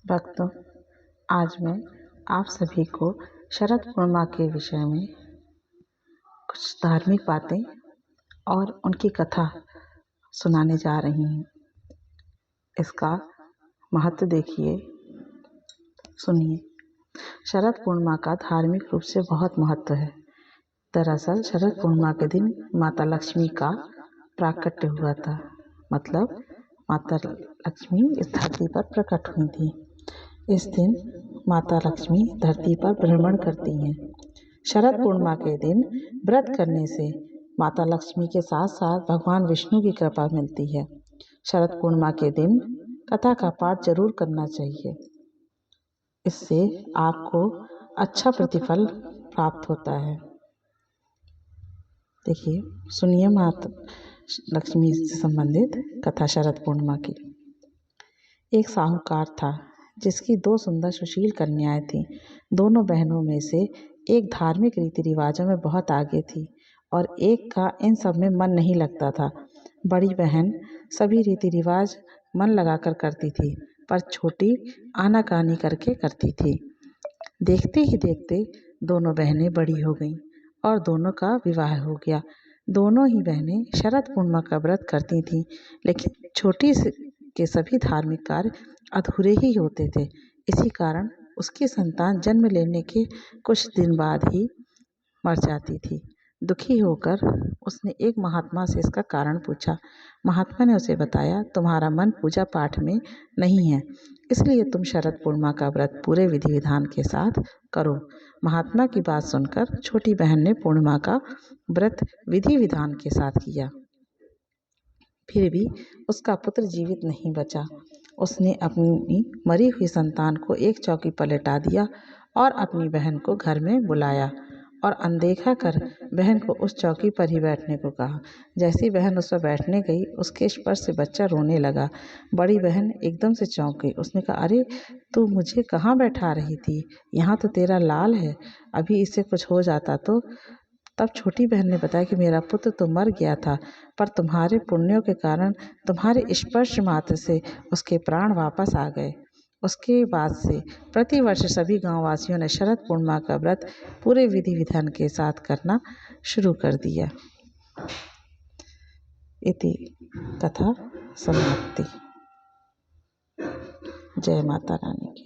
भक्तों, आज मैं आप सभी को शरद पूर्णिमा के विषय में कुछ धार्मिक बातें और उनकी कथा सुनाने जा रही हूँ। इसका महत्व देखिए, सुनिए। शरद पूर्णिमा का धार्मिक रूप से बहुत महत्व है। दरअसल शरद पूर्णिमा के दिन माता लक्ष्मी का प्राकट्य हुआ था, मतलब माता लक्ष्मी इस धरती पर प्रकट हुई थी। इस दिन माता लक्ष्मी धरती पर भ्रमण करती हैं। शरद पूर्णिमा के दिन व्रत करने से माता लक्ष्मी के साथ साथ भगवान विष्णु की कृपा मिलती है। शरद पूर्णिमा के दिन कथा का पाठ जरूर करना चाहिए। इससे आपको अच्छा प्रतिफल प्राप्त होता है। देखिए, सुनिए माता लक्ष्मी से संबंधित कथा शरद पूर्णिमा की। एक साहूकार था जिसकी 2 सुंदर सुशील कन्याएं थीं। दोनों बहनों में से एक धार्मिक रीति रिवाजों में बहुत आगे थी और एक का इन सब में मन नहीं लगता था। बड़ी बहन सभी रीति रिवाज मन लगाकर करती थी, पर छोटी आनाकानी करके करती थी। देखते ही देखते दोनों बहनें बड़ी हो गईं और दोनों का विवाह हो गया। दोनों ही बहनें शरद पूर्णिमा का व्रत करती थीं, लेकिन छोटी के सभी धार्मिक कार्य अधूरे ही होते थे। इसी कारण उसकी संतान जन्म लेने के कुछ दिन बाद ही मर जाती थी। दुखी होकर उसने एक महात्मा से इसका कारण पूछा। महात्मा ने उसे बताया, तुम्हारा मन पूजा पाठ में नहीं है, इसलिए तुम शरद पूर्णिमा का व्रत पूरे विधि विधान के साथ करो। महात्मा की बात सुनकर छोटी बहन ने पूर्णिमा का व्रत विधि विधान के साथ किया। फिर भी उसका पुत्र जीवित नहीं बचा। उसने अपनी मरी हुई संतान को एक चौकी पर लेटा दिया और अपनी बहन को घर में बुलाया और अनदेखा कर बहन को उस चौकी पर ही बैठने को कहा। जैसी बहन उस पर बैठने गई, उसके स्पर्श से बच्चा रोने लगा। बड़ी बहन एकदम से चौंक गई। उसने कहा, अरे तू मुझे कहाँ बैठा रही थी? यहाँ तो तेरा लाल है, अभी इससे कुछ हो जाता तो। तब छोटी बहन ने बताया कि मेरा पुत्र तो मर गया था, पर तुम्हारे पुण्यों के कारण तुम्हारे स्पर्श मात्र से उसके प्राण वापस आ गए। उसके बाद से प्रतिवर्ष सभी गांववासियों ने शरद पूर्णिमा का व्रत पूरे विधि विधान के साथ करना शुरू कर दिया। इति कथा समाप्ति। जय माता रानी की।